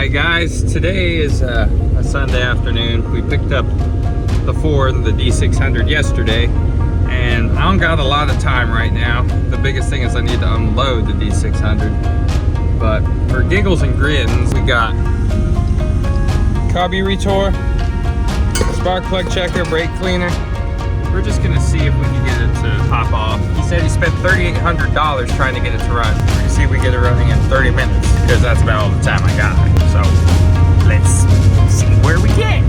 Alright guys, today is a Sunday afternoon. We picked up the Ford, the D-600 yesterday, and I don't got a lot of time right now. The biggest thing is I need to unload the D-600. But for giggles and grins, we got carby retour, spark plug checker, brake cleaner. We're just gonna see if we can get it to pop off. He said he spent $3,800 trying to get it to run. We're gonna see if we get it running in 30 minutes, because that's about all the time I got. So let's see where we get.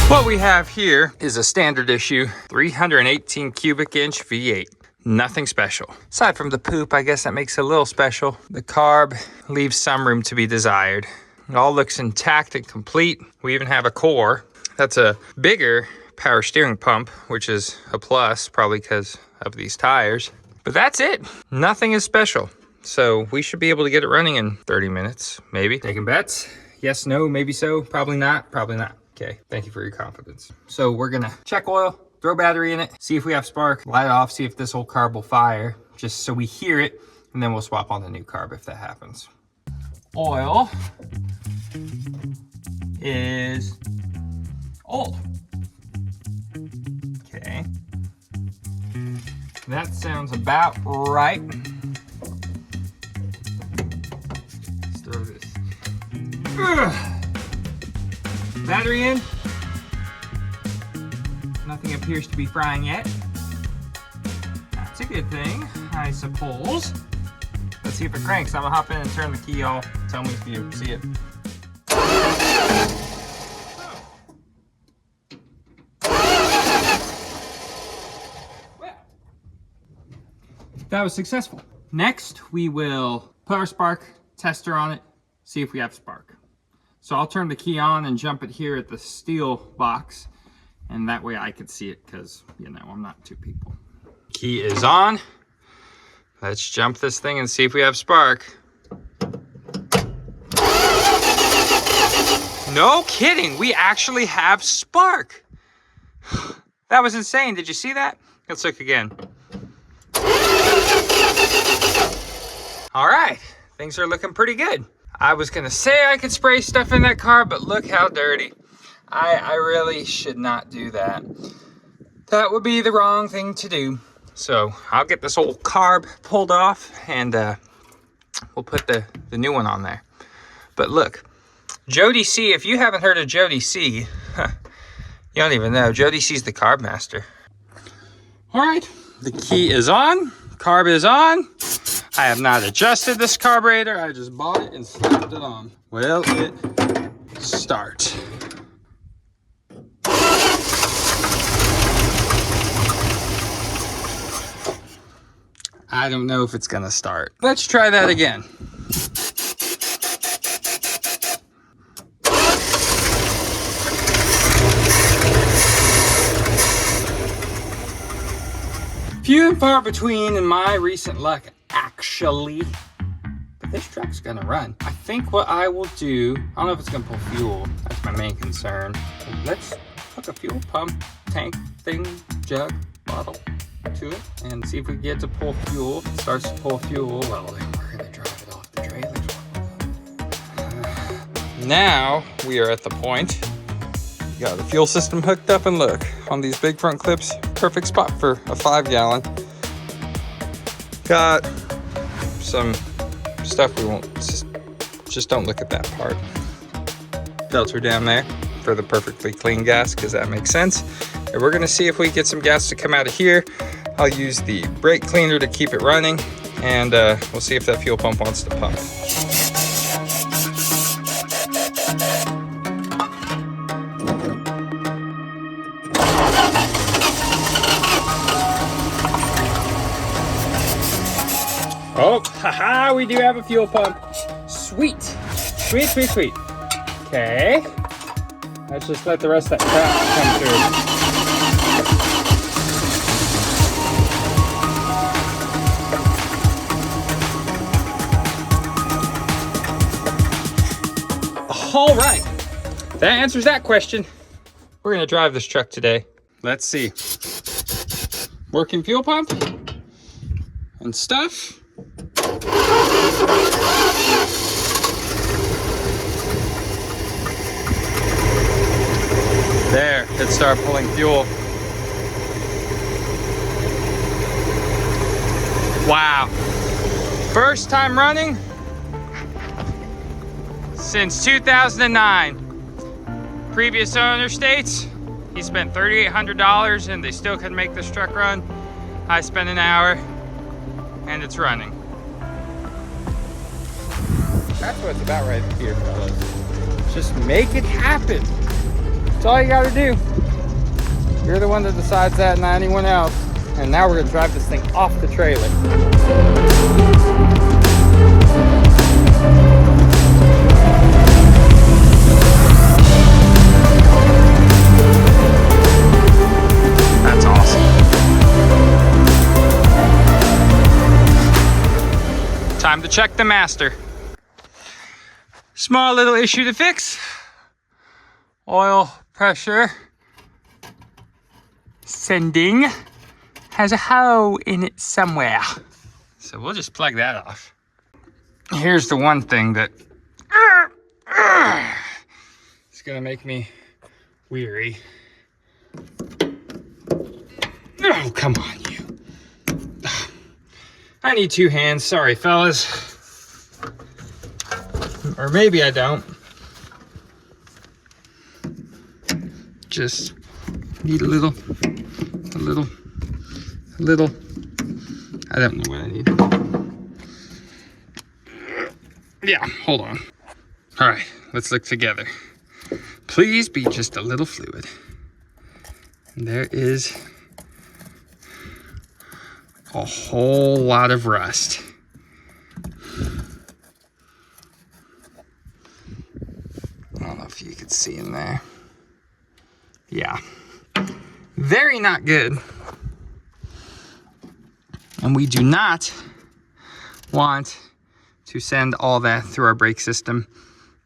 What we have here is a standard issue 318 cubic inch V8. Nothing special. Aside from the poop, I guess that makes it a little special. The carb leaves some room to be desired. It all looks intact and complete. We even have a core. That's a bigger power steering pump, which is a plus, probably because of these tires. But that's it. Nothing is special. So we should be able to get it running in 30 minutes, maybe. Taking bets? Yes, no, maybe so, probably not, probably not. Okay, thank you for your confidence. So we're gonna check oil, throw battery in it, see if we have spark, light it off, see if this old carb will fire, just so we hear it, and then we'll swap on the new carb if that happens. Oil is old. Okay. That sounds about right. Let's throw this. Ugh. Battery in. Nothing appears to be frying yet. That's a good thing, I suppose. Let's see if it cranks. I'm gonna hop in and turn the key off. Tell me if you see it. Well, that was successful. Next, we will put our spark tester on it, see if we have spark. So I'll turn the key on and jump it here at the steel box. And that way I could see it because, you know, I'm not two people. Key is on. Let's jump this thing and see if we have spark. No kidding, we actually have spark. That was insane, did you see that? Let's look again. All right, things are looking pretty good. I was gonna say I could spray stuff in that car, but look how dirty. I really should not do that. That would be the wrong thing to do. So I'll get this old carb pulled off and we'll put the new one on there. But look, Jody C, if you haven't heard of Jody C, you don't even know. Jody C's the carb master. All right, the key is on, carb is on. I have not adjusted this carburetor. I just bought it and slapped it on. Will it start? I don't know if it's gonna start. Let's try that again. Few and far between in my recent luck, actually. But this truck's gonna run. I think what I will do, I don't know if it's gonna pull fuel. That's my main concern. Let's hook a fuel pump, tank thing, jug, bottle to it and see if we get to pull fuel. If it starts to pull fuel, well, then we're gonna drive it off the trailer. Now we are at the point. We got the fuel system hooked up, and look, on these big front clips, perfect spot for a 5-gallon. Got some stuff we won't, just don't look at that part. Filter down there for the perfectly clean gas, because that makes sense. And we're gonna see if we get some gas to come out of here. I'll use the brake cleaner to keep it running, and we'll see if that fuel pump wants to pump. Oh, haha, we do have a fuel pump. Sweet, sweet, sweet, sweet. Okay, let's just let the rest of that crap come through. All right, that answers that question. We're gonna drive this truck today. Let's see. working fuel pump and stuff. There, it started pulling fuel. Wow. First time running since 2009. Previous owner states he spent $3,800 and they still couldn't make this truck run. I spent an hour and it's running. That's what it's about right here, fellas. Just make it happen. That's all you gotta do. You're the one that decides that, not anyone else. And now we're gonna drive this thing off the trailer. That's awesome. Time to check the master. Small little issue to fix. Oil pressure sending has a hole in it somewhere. So we'll just plug that off. Here's the one thing that is gonna make me weary. Oh, come on, you. I need two hands, sorry fellas. Or maybe I don't. Just need a little. I don't know what I need. Yeah, hold on. All right, let's look together. Please be just a little fluid. And there is a whole lot of rust. I don't know if you could see in there. Yeah, very not good. And we do not want to send all that through our brake system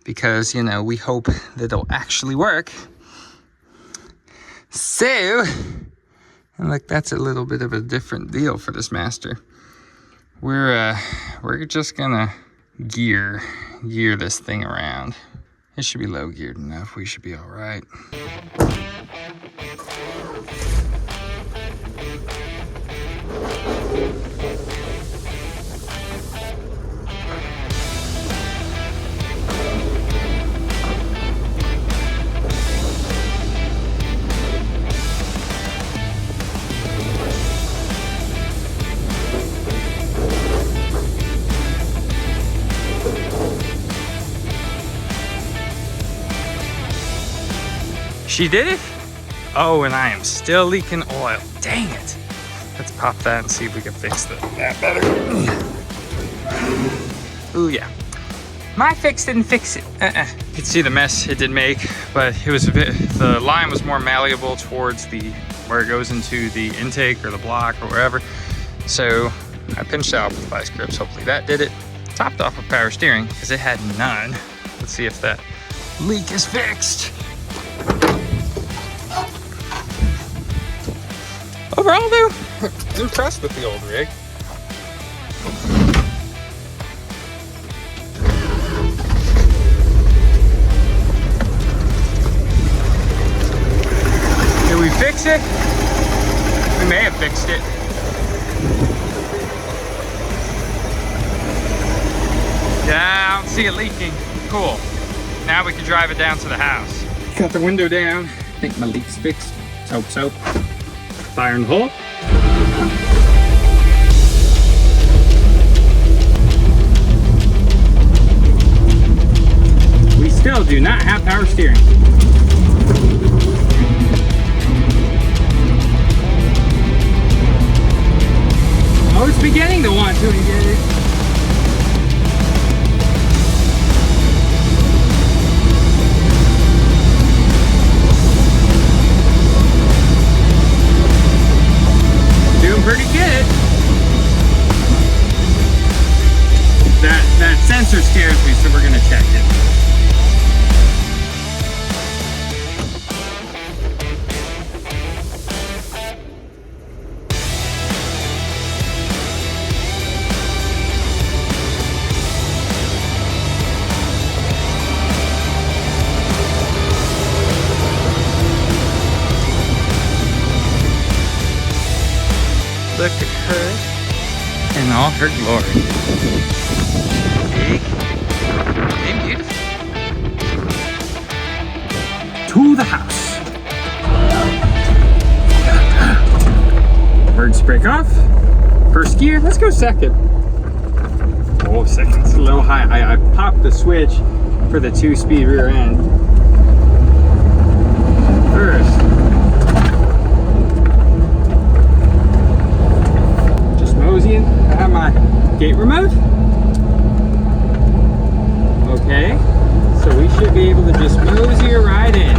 because, you know, we hope that it'll actually work. So, and look, that's a little bit of a different deal for this master. We're just gonna gear this thing around. It should be low geared enough. We should be all right. She did it? Oh, and I am still leaking oil. Dang it. Let's pop that and see if we can fix that better. Ooh, yeah. My fix didn't fix it. You can see the mess it did make, but it was a bit, the line was more malleable towards where it goes into the intake or the block or wherever. So I pinched out with vice grips. Hopefully that did it. Topped off with power steering because it had none. Let's see if that leak is fixed. Overall though, impressed with the old rig. Did we fix it? We may have fixed it. Yeah, I don't see it leaking. Cool. Now we can drive it down to the house. Got the window down. I think my leak's fixed. Hope so. Fire in the hole. We still do not have power steering. Oh, it's beginning to want to get it. Pretty good. That sensor scares me, so we're gonna check it. Look at her in all her glory. Big and beautiful. To the house. Emergency brake off. First gear, let's go second. Oh, second's a little high. I popped the switch for the 2-speed rear end. First. Just moseying. I have my gate remote. Okay. So we should be able to just mosey her right in.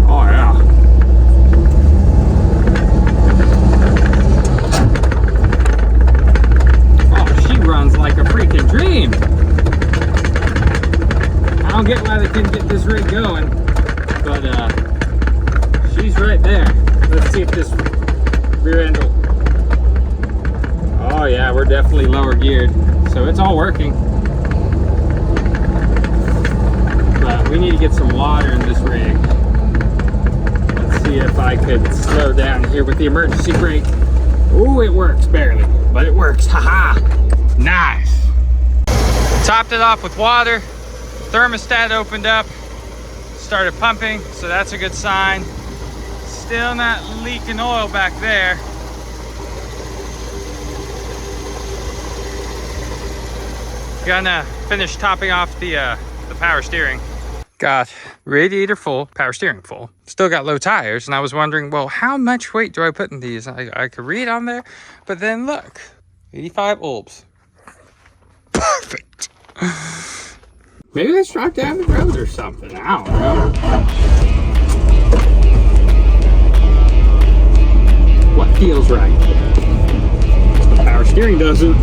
Oh yeah. Oh, she runs like a freaking dream. I don't get why they couldn't get this rig going, but she's right there. Let's see if this rear end will... Oh yeah, we're definitely lower geared, so it's all working. But we need to get some water in this rig. Let's see if I could slow down here with the emergency brake. Oh, it works barely, but it works. Haha! Nice. Topped it off with water. Thermostat opened up, started pumping, so that's a good sign. Still not leaking oil back there. Gonna finish topping off the power steering. Got radiator full, power steering full. Still got low tires, and I was wondering, well, how much weight do I put in these? I could read on there, but then look, 85 Ulbs. Perfect. Maybe let's drive down the road or something. I don't know. What feels right? The power steering doesn't.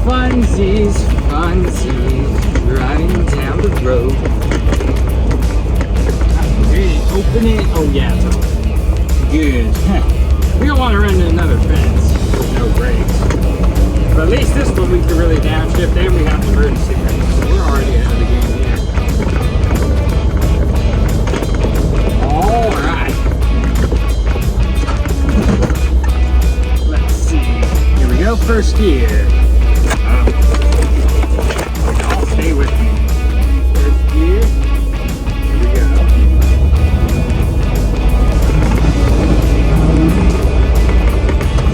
Funsies, driving down the road. Hey, open it. Oh yeah, it's open. Good. We don't want to run into another fence with no brakes. But at least this one we can really downshift, and we have the emergency brakes. So we're already ahead of the game here. Alright. Let's see. Here we go, first gear. Stay with me. First gear. Here we go.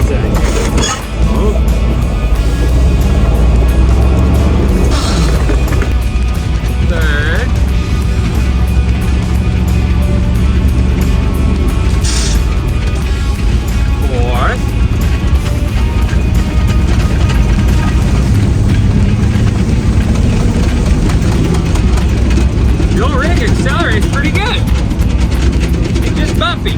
Second. Oh. Third. Fourth. Your rig accelerates pretty good. It's just bumpy.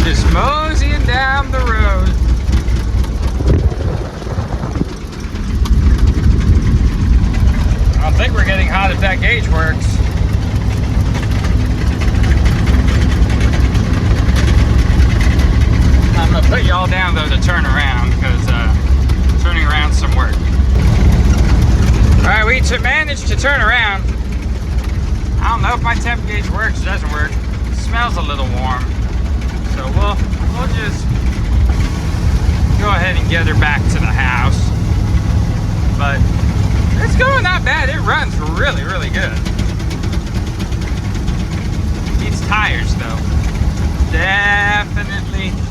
Just moseying down the road. I don't think we're getting hot if that gauge works. I'm gonna put y'all down though to turn around because turning around's some work. All right, we managed to turn around. I don't know if my temp gauge works or doesn't work. It smells a little warm. So we'll just go ahead and get her back to the house. But it's going not bad. It runs really, really good. Needs tires though. Definitely needs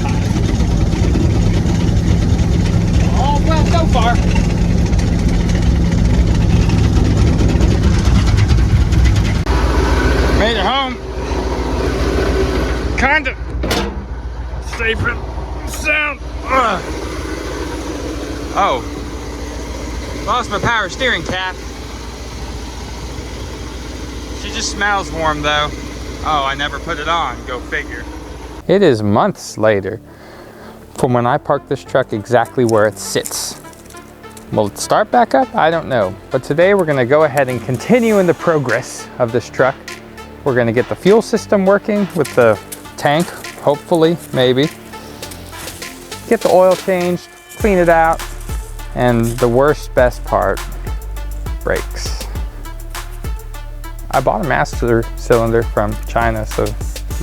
tires. All well so far. Oh, lost my power steering cap. She just smells warm though. Oh, I never put it on, go figure. It is months later from when I parked this truck exactly where it sits. Will it start back up? I don't know. But today we're gonna go ahead and continue in the progress of this truck. We're gonna get the fuel system working with the tank, hopefully, maybe. Get the oil changed, clean it out, and the best part, brakes. I bought a master cylinder from China, so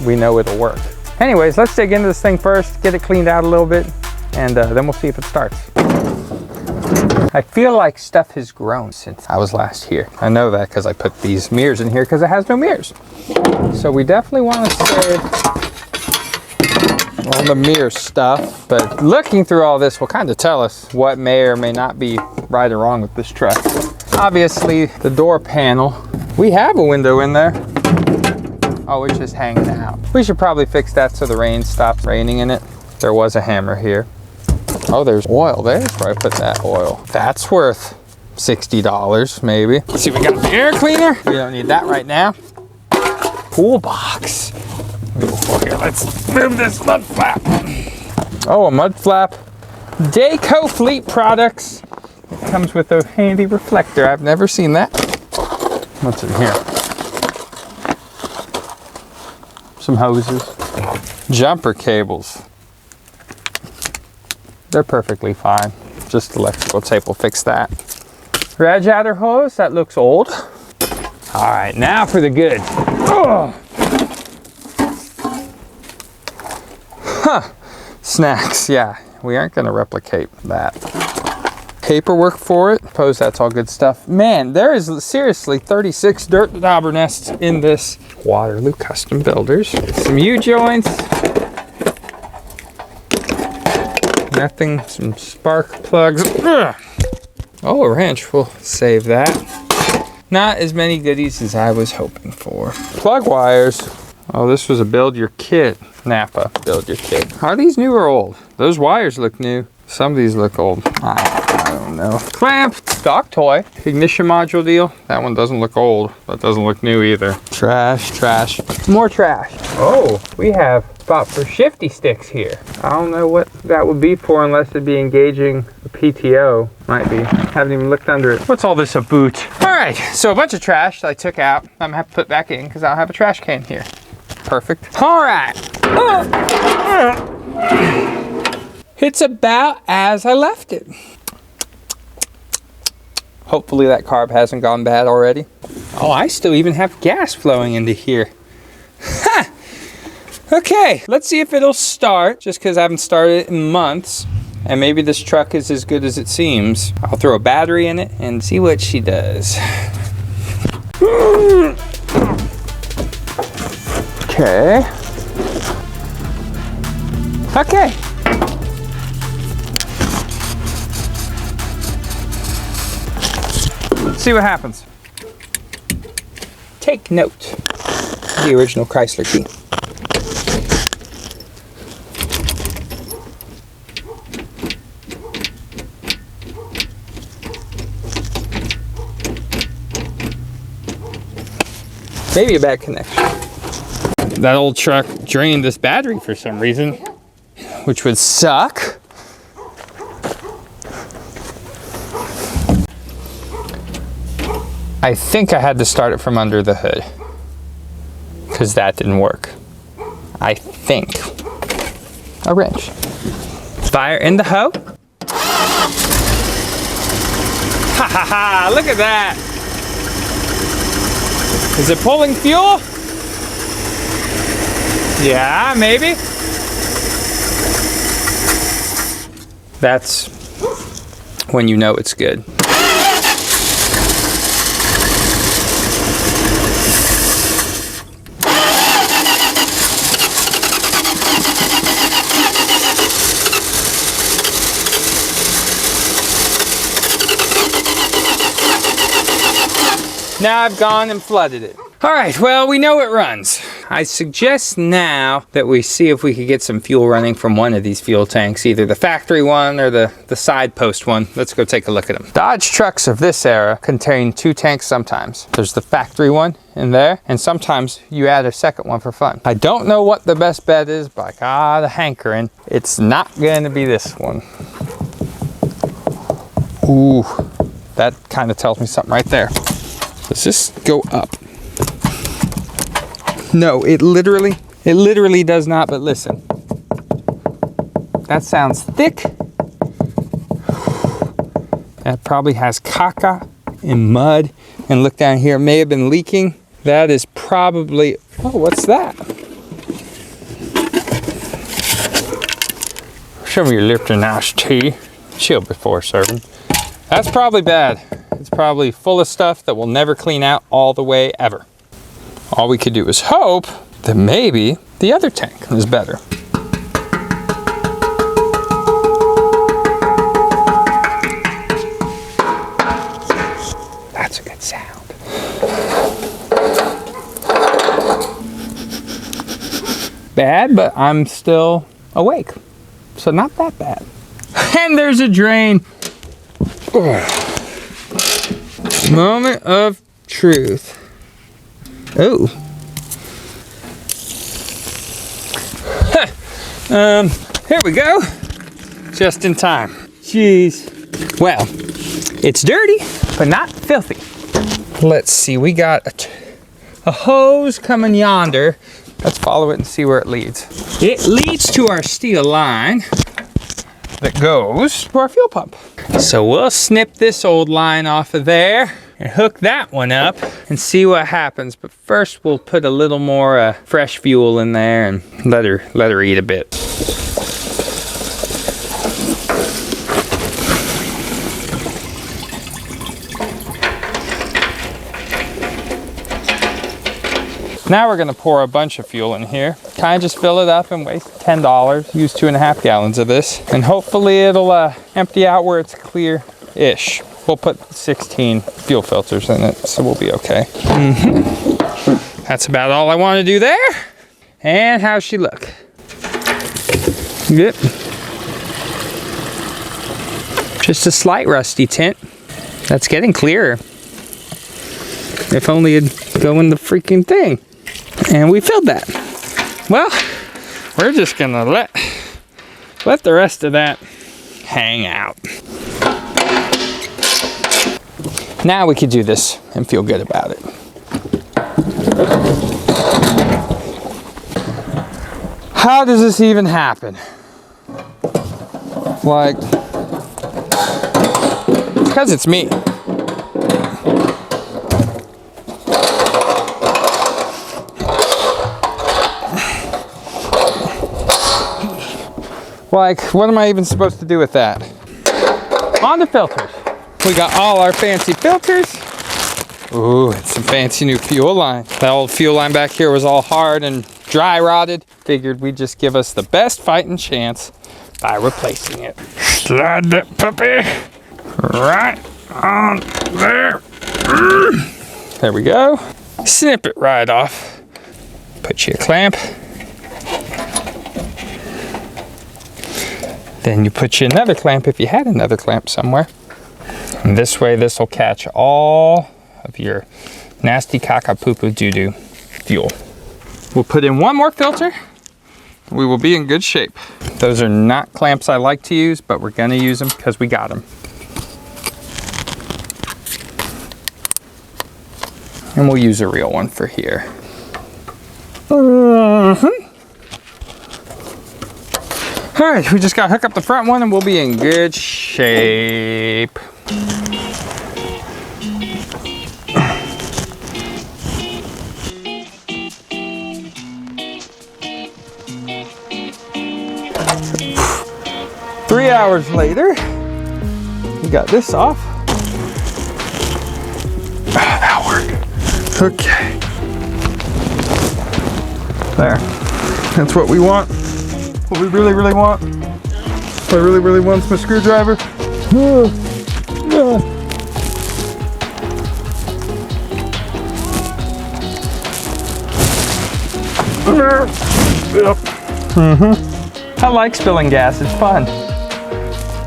we know it'll work. Anyways, let's dig into this thing first, get it cleaned out a little bit, and then we'll see if it starts. I feel like stuff has grown since I was last here. I know that because I put these mirrors in here because it has no mirrors. So we definitely want to save all the mirror stuff, but looking through all this will kind of tell us what may or may not be right or wrong with this truck. Obviously, the door panel, we have a window in there. Oh, it's just hanging out. We should probably fix that so the rain stops raining in it. There was a hammer here. Oh, there's oil. There's where I put that oil. That's worth $60 maybe. Let's see, we got the air cleaner. We don't need that right now. Pool box. Here, let's move this mud flap. Oh, a mud flap. Dayco Fleet Products. It comes with a handy reflector. I've never seen that. What's in here? Some hoses. Jumper cables. They're perfectly fine. Just electrical tape will fix that. Radiator hose, that looks old. All right, now for the good. Oh. Huh, snacks, yeah. We aren't gonna replicate that. Paperwork for it, suppose that's all good stuff. Man, there is seriously 36 dirt dauber nests in this. Waterloo Custom Builders. Some U-joints. Nothing, some spark plugs. Ugh. Oh, a wrench, we'll save that. Not as many goodies as I was hoping for. Plug wires. Oh, this was a build your kit. Napa, build your kit. Are these new or old? Those wires look new. Some of these look old. I don't know. Clamp, stock toy. Ignition module deal. That one doesn't look old. That doesn't look new either. Trash, trash. More trash. Oh, we have spot for shifty sticks here. I don't know what that would be for unless it'd be engaging a PTO. Might be. Haven't even looked under it. What's all this about? All right, so a bunch of trash that I took out. I'm gonna have to put back in because I don't have a trash can here. Perfect. All right. It's about as I left it. Hopefully that carb hasn't gone bad already. Oh, I still even have gas flowing into here. Ha! Okay, let's see if it'll start, just because I haven't started it in months. And maybe this truck is as good as it seems. I'll throw a battery in it and see what she does. Okay. Okay. Let's see what happens. Take note. The original Chrysler key. Maybe a bad connection. That old truck drained this battery for some reason, which would suck. I think I had to start it from under the hood because that didn't work. I think. A wrench. Fire in the hoe. Ha ha ha, look at that. Is it pulling fuel? Yeah, maybe. That's when you know it's good. Now I've gone and flooded it. All right, well, we know it runs. I suggest now that we see if we could get some fuel running from one of these fuel tanks, either the factory one or the side post one. Let's go take a look at them. Dodge trucks of this era contain 2 tanks sometimes. There's the factory one in there, and sometimes you add a second one for fun. I don't know what the best bet is, but I got a hankering. It's not going to be this one. Ooh, that kind of tells me something right there. Does this go up? No, it literally does not, but listen. That sounds thick. That probably has caca and mud. And look down here, it may have been leaking. That is probably, oh, what's that? Show me your Lipton iced tea. Chill before serving. That's probably bad. It's probably full of stuff that we'll never clean out all the way ever. All we could do is hope that maybe the other tank is better. That's a good sound. Bad, but I'm still awake. So not that bad. And there's a drain. Moment of truth. Oh. Here we go. Just in time. Jeez. Well, it's dirty, but not filthy. Let's see, we got a hose coming yonder. Let's follow it and see where it leads. It leads to our steel line that goes to our fuel pump. So we'll snip this old line off of there and hook that one up and see what happens. But first we'll put a little more fresh fuel in there and let her eat a bit. Now we're gonna pour a bunch of fuel in here. Kind of just fill it up and waste $10. Use 2.5 gallons of this. And hopefully it'll empty out where it's clear-ish. We'll put 16 fuel filters in it, so we'll be okay. That's about all I want to do there. And how's she look? Good. Just a slight rusty tint. That's getting clearer. If only it'd go in the freaking thing. And we filled that. Well, we're just gonna let the rest of that hang out. Now we could do this and feel good about it. How does this even happen? Like, because it's me. Like, what am I even supposed to do with that? On the filters. We got all our fancy filters. Ooh, it's some fancy new fuel line. That old fuel line back here was all hard and dry rotted. Figured we'd just give us the best fighting chance by replacing it. Slide that puppy right on there. There we go. Snip it right off. Put you a clamp. Then you put you another clamp if you had another clamp somewhere. And this way, this will catch all of your nasty caca poo poo doo doo fuel. We'll put in one more filter. We will be in good shape. Those are not clamps I like to use, but we're gonna use them because we got them. And we'll use a real one for here. All right, we just gotta hook up the front one and we'll be in good shape. Three hours later, we got this off. That worked. Okay. There. That's what we want. What we really, really want. What I really, really want is my screwdriver. I like spilling gas, it's fun.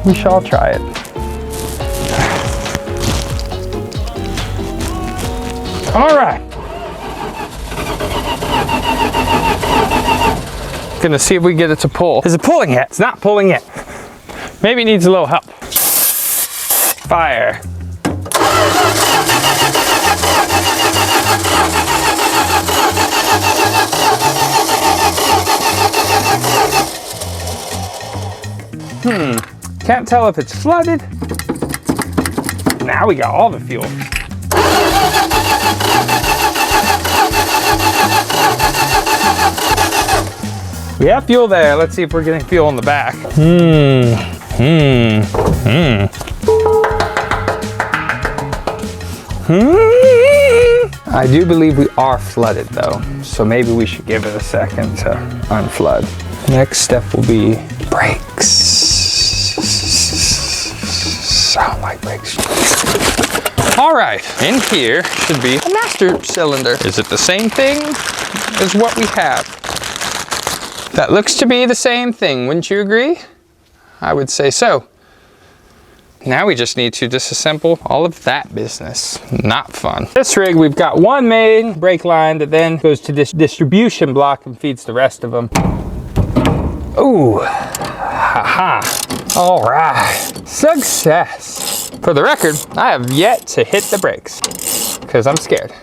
We shall try it. All right. Gonna see if we can get it to pull. Is it pulling yet? It's not pulling yet. Maybe it needs a little help. Fire. Can't tell if it's flooded. Now we got all the fuel. We have fuel there. Let's see if we're getting fuel in the back. I do believe we are flooded though, so maybe we should give it a second to unflood. Next step will be brakes. Sound like brakes. All right, in here should be a master cylinder. Is it the same thing as what we have? That looks to be the same thing, wouldn't you agree? I would say so. Now we just need to disassemble all of that business. Not fun. This rig, we've got one main brake line that then goes to this distribution block and feeds the rest of them. Ooh, haha. All right, success. For the record, I have yet to hit the brakes because I'm scared.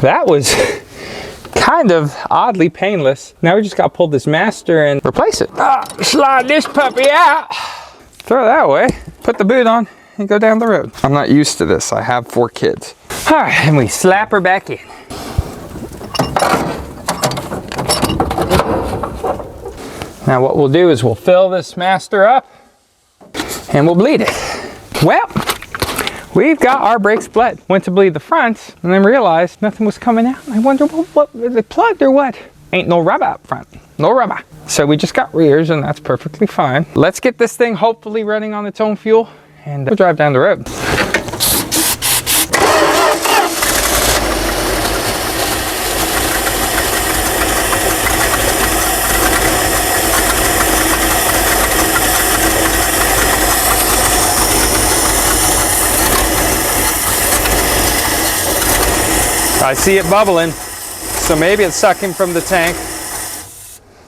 That was kind of oddly painless. Now we just got to pull this master and replace it. Slide this puppy out. Throw that away, put the boot on, and go down the road. I'm not used to this. I have 4 kids. All right, and we slap her back in. Now what we'll do is we'll fill this master up and we'll bleed it. Well, we've got our brakes bled. Went to bleed the front and then realized nothing was coming out. I wonder, what was it plugged or what? Ain't no rubber up front, no rubber. So we just got rears and that's perfectly fine. Let's get this thing hopefully running on its own fuel and we'll drive down the road. I see it bubbling, so maybe it's sucking from the tank.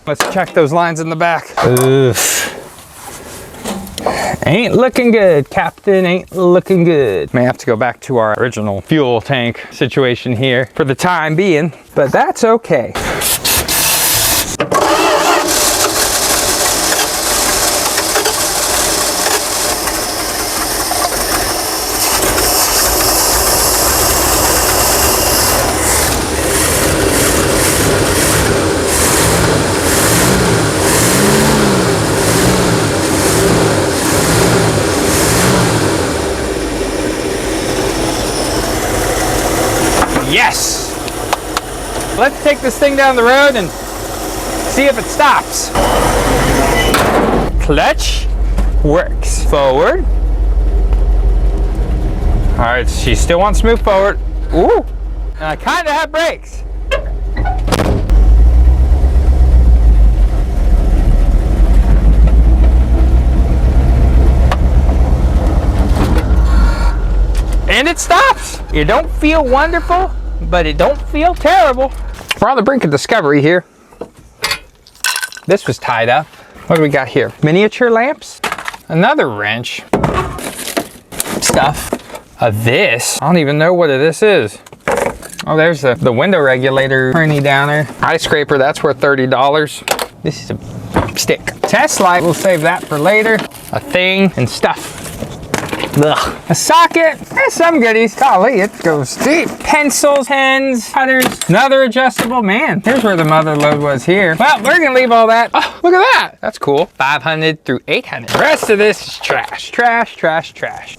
Let's check those lines in the back. Oof. Ain't looking good, Captain, ain't looking good. May have to go back to our original fuel tank situation here for the time being, but that's okay. Yes! Let's take this thing down the road and see if it stops. Clutch works. Forward. All right, she still wants to move forward. Ooh, and I kind of have brakes. And it stops. It don't feel wonderful, but it don't feel terrible. We're on the brink of discovery here. This was tied up. What do we got here? Miniature lamps, another wrench, stuff. This, I don't even know what this is. Oh, there's the window regulator turny downer. Eye scraper, that's worth $30. This is a stick. Test light, we'll save that for later. A thing and stuff. Ugh. A socket, there's some goodies. Golly, it goes deep. Pencils, pens, cutters, another adjustable. Man, here's where the mother load was here. Well, we're gonna leave all that. Oh, look at that. That's cool. 500 through 800. The rest of this is trash. Trash, trash, trash.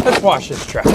Let's wash this truck.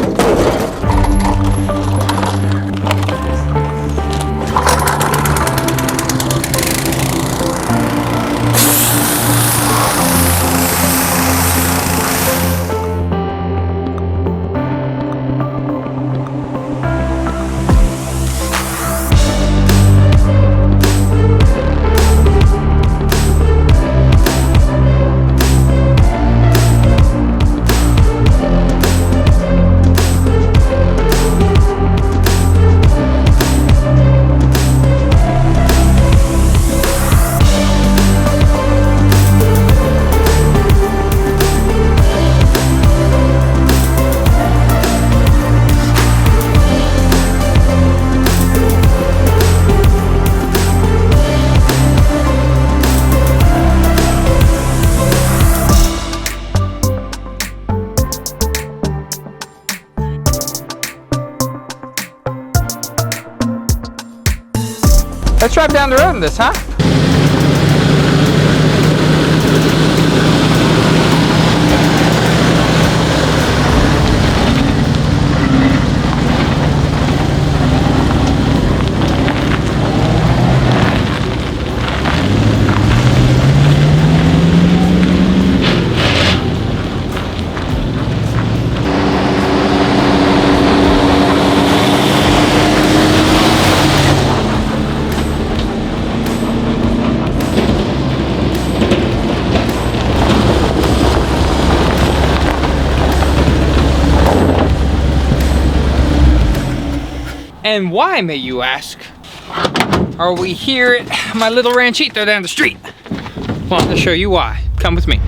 drive down the road in this, huh? And why, may you ask, are we here at my little ranchito down the street? Well, I'm gonna show you why. Come with me.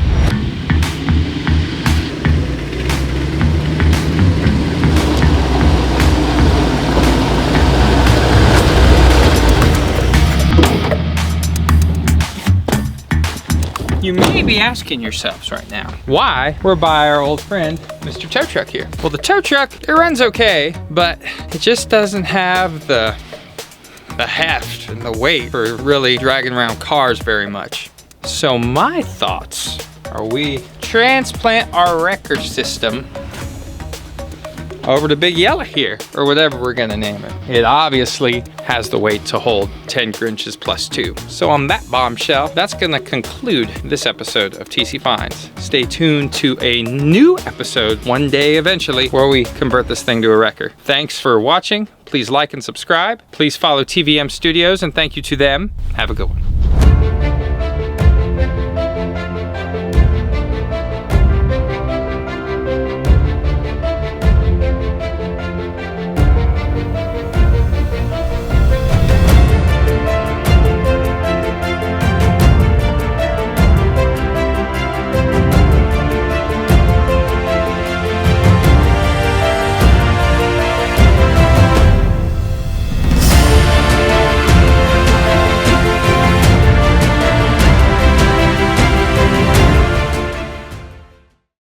You may be asking yourselves right now, why we're by our old friend, Mr. Tow Truck here. Well, the tow truck, it runs okay, but it just doesn't have the heft and the weight for really dragging around cars very much. So my thoughts are we transplant our wrecker system over to Big Yellow here, or whatever we're gonna name it. It obviously has the weight to hold 10 Grinches plus 2. So on that bombshell, that's gonna conclude this episode of TC Finds. Stay tuned to a new episode one day eventually where we convert this thing to a wrecker. Thanks for watching. Please like and subscribe. Please follow TVM Studios, and thank you to them. Have a good one.